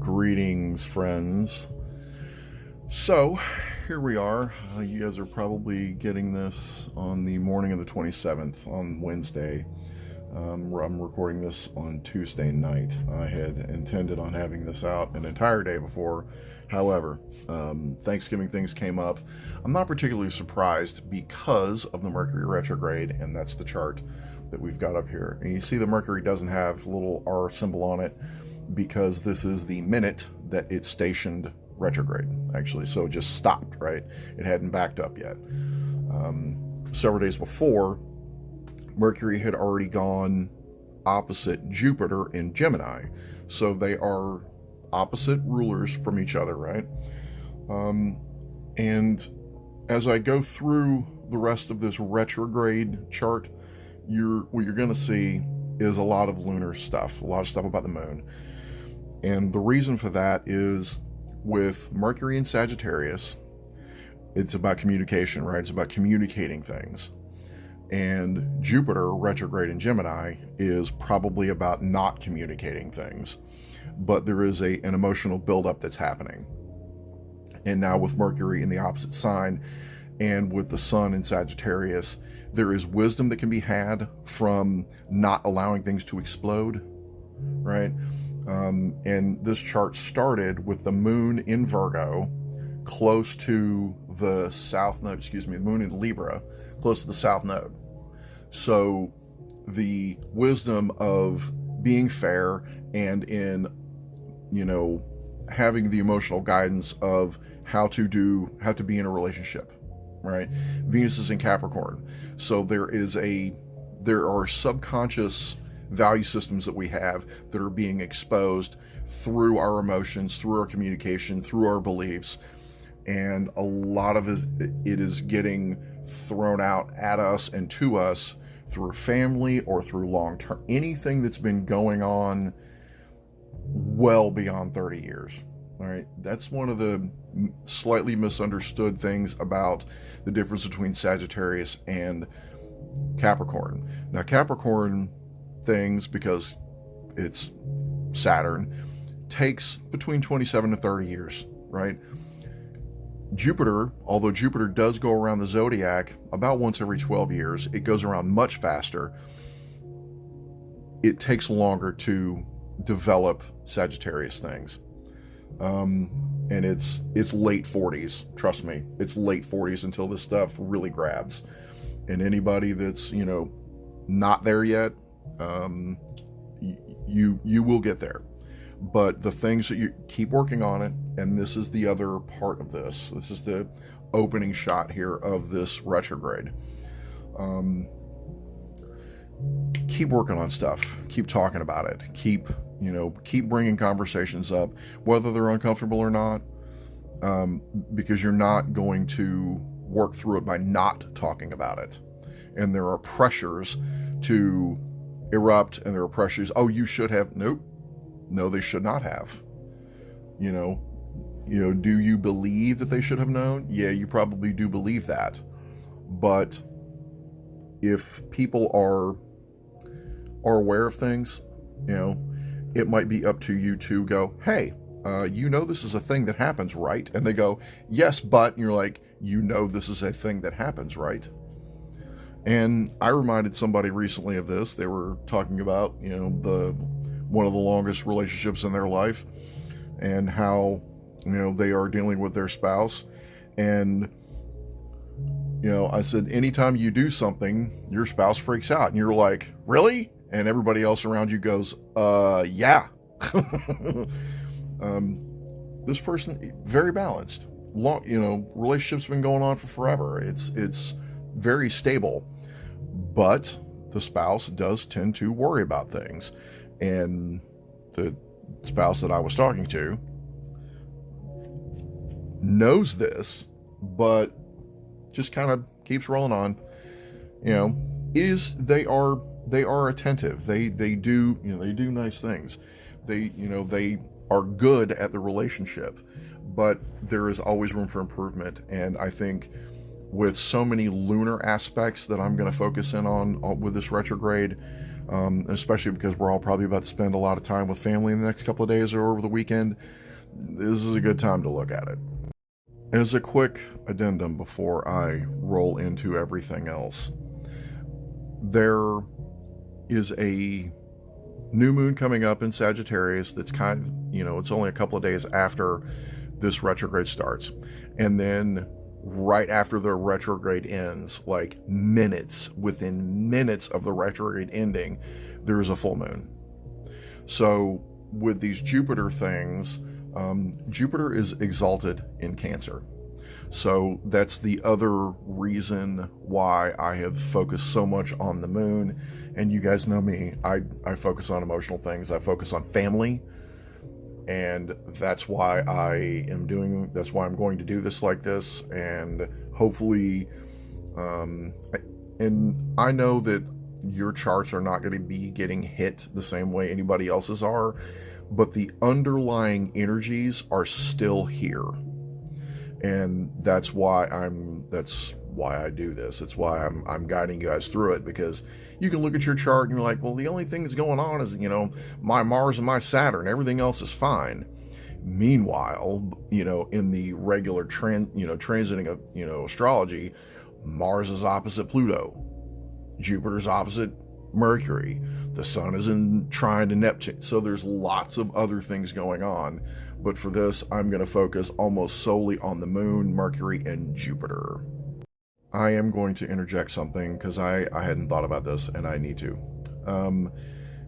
Greetings, friends. So, here we are. You guys are probably getting this on the morning of the 27th, on Wednesday. I'm recording this on Tuesday night. I had intended on having this out an entire day before. However, Thanksgiving things came up. I'm not particularly surprised because of the Mercury retrograde, and that's the chart that we've got up here. And you see the Mercury doesn't have a little R symbol on it because this is the minute that it stationed retrograde, actually. So it just stopped, right? It hadn't backed up yet. Several days before, Mercury had already gone opposite Jupiter in Gemini. So they are opposite rulers from each other, right? And as I go through the rest of this retrograde chart, what you're going to see is a lot of lunar stuff, a lot of stuff about the moon. And the reason for that is with Mercury in Sagittarius, it's about communication, right? It's about communicating things. And Jupiter retrograde in Gemini is probably about not communicating things. But there is an emotional buildup that's happening. And now with Mercury in the opposite sign and with the Sun in Sagittarius, there is wisdom that can be had from not allowing things to explode, right? And this chart started with the moon in Virgo, close to the south node, the moon in Libra, close to the south node. So the wisdom of being fair and in, having the emotional guidance of how to be in a relationship, right? Venus is in Capricorn. So there are subconscious value systems that we have that are being exposed through our emotions, through our communication, through our beliefs. And a lot of it is getting thrown out at us and to us through family or through long-term, anything that's been going on well beyond 30 years. All right. That's one of the slightly misunderstood things about the difference between Sagittarius and Capricorn. Now, Capricorn things, because it's Saturn, takes between 27 and 30 years, right? Jupiter, although Jupiter does go around the zodiac about once every 12 years, it goes around much faster. It takes longer to develop Sagittarius things. And it's late 40s, trust me. It's late 40s until this stuff really grabs. And anybody that's, not there yet, you will get there. But the things that you keep working on it, and this is the other part of this. This is the opening shot here of this retrograde. Keep working on stuff. Keep talking about it. Keep bringing conversations up, whether they're uncomfortable or not, because you're not going to work through it by not talking about it. And there are pressures to erupt, and there are pressures, oh, you should have. Nope. No, they should not have. Do you believe that they should have known? Yeah, you probably do believe that. But if people are aware of things, it might be up to you to go, hey, this is a thing that happens, right? And they go, yes, but, and you're like, this is a thing that happens, right? And I reminded somebody recently of this. They were talking about, one of the longest relationships in their life and how, they are dealing with their spouse. And, I said, anytime you do something, your spouse freaks out. And you're like, really? And everybody else around you goes, yeah. This person, very balanced. Relationship's been going on for forever. It's very stable. But the spouse does tend to worry about things. And the spouse that I was talking to knows this, but just kind of keeps rolling on. They are attentive. They do nice things. They are good at the relationship, but there is always room for improvement. And I think with so many lunar aspects that I'm going to focus in on with this retrograde, especially because we're all probably about to spend a lot of time with family in the next couple of days or over the weekend. This is a good time to look at it. As a quick addendum before I roll into everything else, there is a new moon coming up in Sagittarius that's kind of, it's only a couple of days after this retrograde starts. And then right after the retrograde ends, like within minutes of the retrograde ending, there is a full moon. So with these Jupiter things, Jupiter is exalted in Cancer. So that's the other reason why I have focused so much on the moon. And you guys know me, I focus on emotional things. I focus on family. And that's why I'm going to do this like this. And hopefully, and I know that your charts are not going to be getting hit the same way anybody else's are, but the underlying energies are still here. And that's why I do this. It's why I'm guiding you guys through it, because you can look at your chart and you're like, well, the only thing that's going on is, my Mars and my Saturn, everything else is fine. Meanwhile, in the regular transiting of, astrology, Mars is opposite Pluto. Jupiter's opposite Mercury. The sun is in trine to Neptune. So there's lots of other things going on. But for this, I'm going to focus almost solely on the moon, Mercury, and Jupiter. I am going to interject something because I hadn't thought about this and I need to.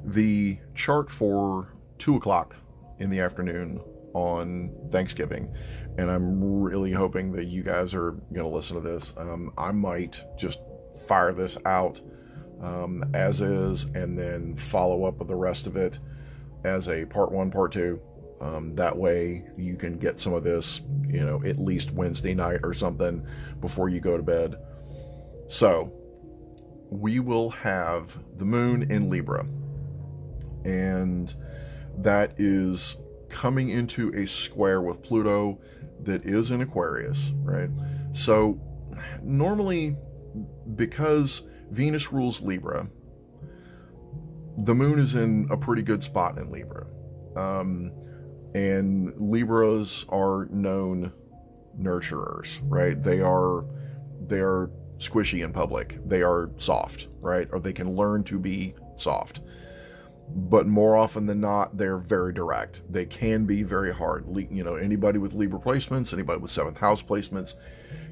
The chart for 2 o'clock in the afternoon on Thanksgiving, and I'm really hoping that you guys are going to listen to this. I might just fire this out as is and then follow up with the rest of it as a part 1, part 2. That way you can get some of this, at least Wednesday night or something before you go to bed. So we will have the moon in Libra, and that is coming into a square with Pluto that is in Aquarius, right? So normally, because Venus rules Libra, the moon is in a pretty good spot in Libra. And Libras are known nurturers, right? They are squishy in public. They are soft, right? Or they can learn to be soft. But more often than not, they're very direct. They can be very hard. Anybody with Libra placements, anybody with 7th house placements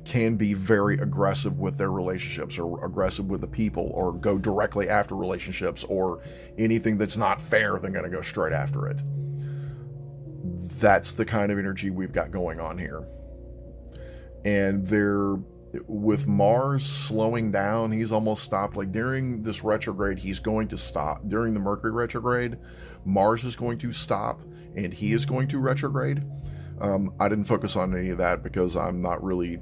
can be very aggressive with their relationships, or aggressive with the people, or go directly after relationships, or anything that's not fair, they're going to go straight after it. That's the kind of energy we've got going on here. And with Mars slowing down, he's almost stopped. Like during this retrograde, he's going to stop. During the Mercury retrograde, Mars is going to stop and he is going to retrograde. I didn't focus on any of that because I'm not really,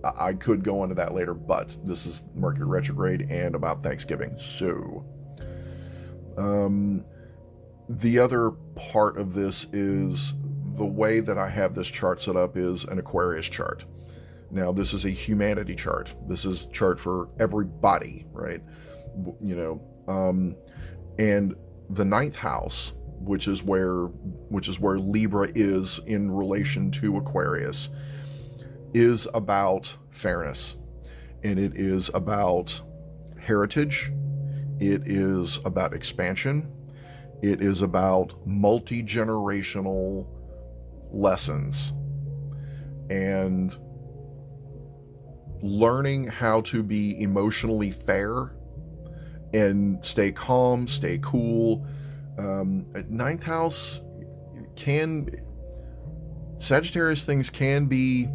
I could go into that later, but this is Mercury retrograde and about Thanksgiving. So, the other part of this is the way that I have this chart set up is an Aquarius chart. Now, this is a humanity chart. This is a chart for everybody, right? And the 9th house, which is where Libra is in relation to Aquarius, is about fairness, and it is about heritage. It is about expansion. It is about multi-generational lessons and learning how to be emotionally fair and stay calm, stay cool. 9th house Sagittarius things can be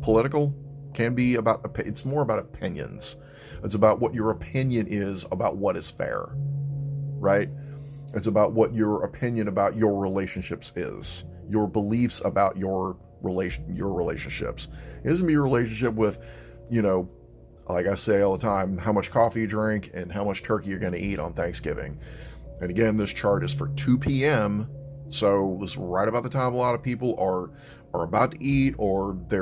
political, can be about, it's more about opinions. It's about what your opinion is about what is fair, right? It's about what your opinion about your relationships is, your beliefs about your relationships. It doesn't be your relationship with, like I say all the time, how much coffee you drink and how much turkey you're going to eat on Thanksgiving. And again, this chart is for 2 p.m. So this is right about the time a lot of people are about to eat, or they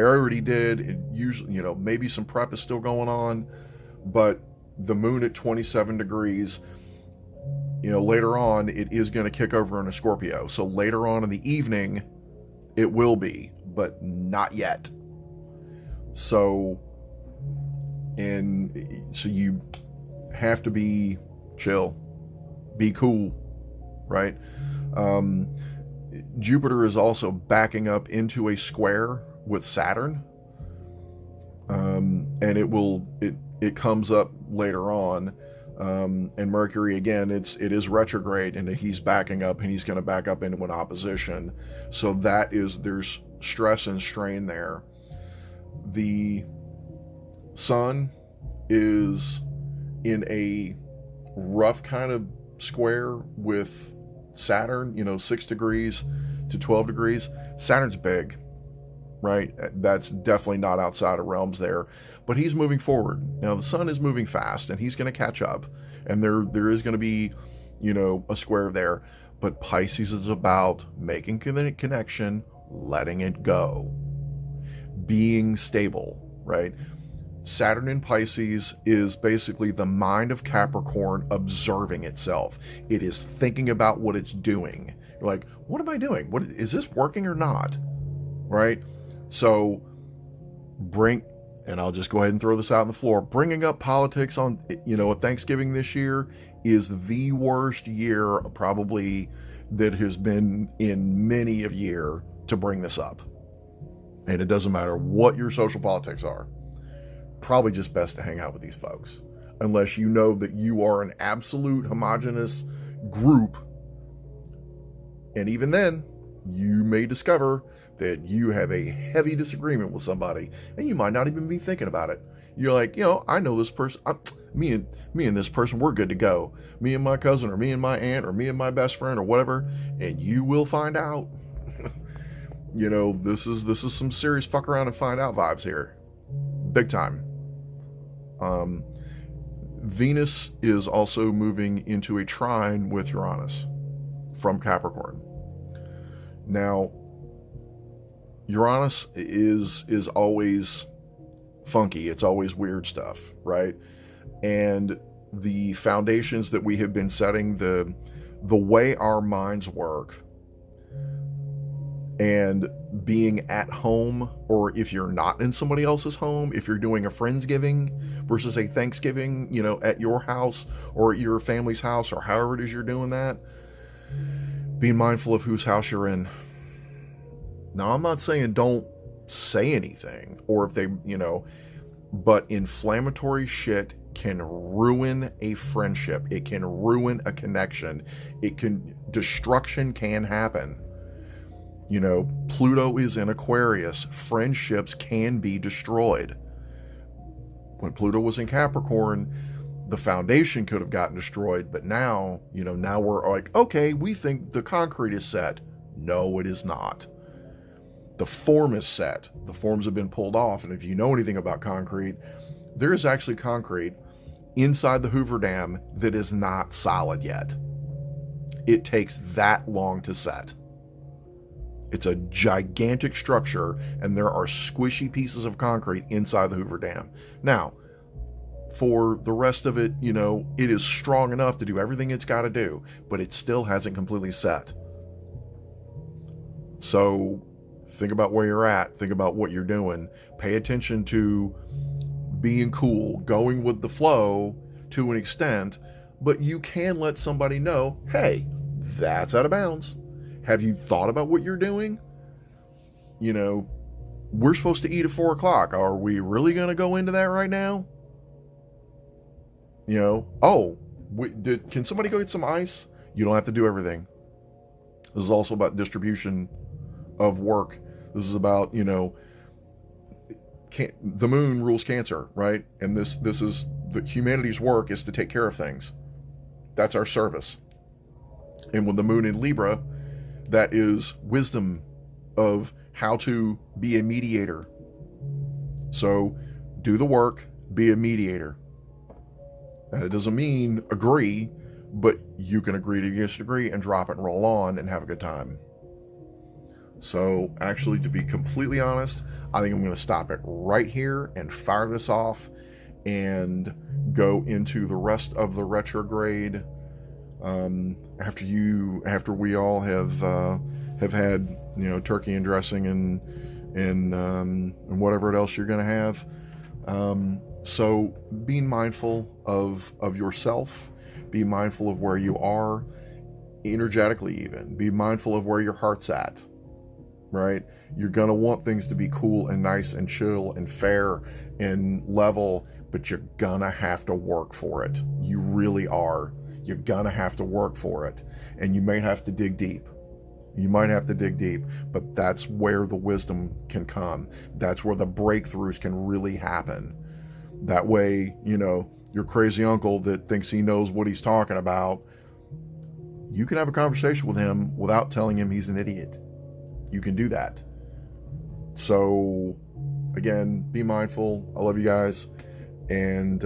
already did. It usually, maybe some prep is still going on, but the moon at 27 degrees, later on, it is going to kick over in a Scorpio. So later on in the evening, it will be, but not yet. So you have to be chill, be cool, right? Jupiter is also backing up into a square with Saturn, and it comes up later on. And Mercury, again, it is retrograde, and he's backing up, and he's going to back up into an opposition. So there's stress and strain there. The Sun is in a rough kind of square with Saturn, 6 degrees to 12 degrees. Saturn's big, right? That's definitely not outside of realms there. But he's moving forward. Now, the Sun is moving fast, and he's going to catch up. And there is going to be, a square there. But Pisces is about making connection, letting it go, being stable, right? Saturn in Pisces is basically the mind of Capricorn observing itself. It is thinking about what it's doing. You're like, what am I doing? What is this working or not? Right? So and I'll just go ahead and throw this out on the floor. Bringing up politics on, at Thanksgiving this year is the worst year probably that has been in many a year to bring this up. And it doesn't matter what your social politics are. Probably just best to hang out with these folks. Unless you know that you are an absolute homogenous group. And even then, you may discover that you have a heavy disagreement with somebody, and you might not even be thinking about it. You're like, I know this person. Me and this person, we're good to go. Me and my cousin, or me and my aunt, or me and my best friend, or whatever. And you will find out. This is some serious fuck around and find out vibes here, big time. Venus is also moving into a trine with Uranus from Capricorn. Now, Uranus is always funky. It's always weird stuff, right? And the foundations that we have been setting, the way our minds work, and being at home, or if you're not in somebody else's home, if you're doing a Friendsgiving versus a Thanksgiving, at your house or at your family's house, or however it is you're doing that, being mindful of whose house you're in. Now, I'm not saying don't say anything, or if they, but inflammatory shit can ruin a friendship. It can ruin a connection. Destruction can happen. Pluto is in Aquarius. Friendships can be destroyed. When Pluto was in Capricorn, the foundation could have gotten destroyed, but now, now we're like, okay, we think the concrete is set. No, it is not. The form is set. The forms have been pulled off, and if you know anything about concrete, there is actually concrete inside the Hoover Dam that is not solid yet. It takes that long to set. It's a gigantic structure, and there are squishy pieces of concrete inside the Hoover Dam. Now, for the rest of it, it is strong enough to do everything it's got to do, but it still hasn't completely set. So think about where you're at. Think about what you're doing. Pay attention to being cool, going with the flow to an extent, but you can let somebody know, hey, that's out of bounds. Have you thought about what you're doing? We're supposed to eat at 4 o'clock. Are we really going to go into that right now? Can somebody go get some ice? You don't have to do everything. This is also about distribution of work. This is about, the moon rules Cancer, right? And this is the humanity's work is to take care of things. That's our service. And with the moon in Libra, that is wisdom of how to be a mediator. So do the work, be a mediator. And it doesn't mean agree, but you can agree to disagree and drop it and roll on and have a good time. So actually, to be completely honest, I think I'm going to stop it right here and fire this off and go into the rest of the retrograde after we all have had, you know, turkey and dressing and whatever else you're going to have. So being mindful of yourself, be mindful of where you are energetically, even be mindful of where your heart's at, right? You're going to want things to be cool and nice and chill and fair and level, but you're going to have to work for it. You really are. You're going to have to work for it. And you may have to dig deep. You might have to dig deep, but that's where the wisdom can come. That's where the breakthroughs can really happen. That way, you know, your crazy uncle that thinks he knows what he's talking about, you can have a conversation with him without telling him he's an idiot. You can do that. So, again, be mindful. I love you guys. And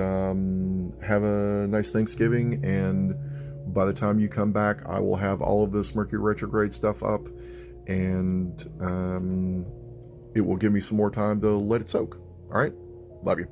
have a nice Thanksgiving. And by the time you come back, I will have all of this Mercury retrograde stuff up. And it will give me some more time to let it soak. All right? Love you.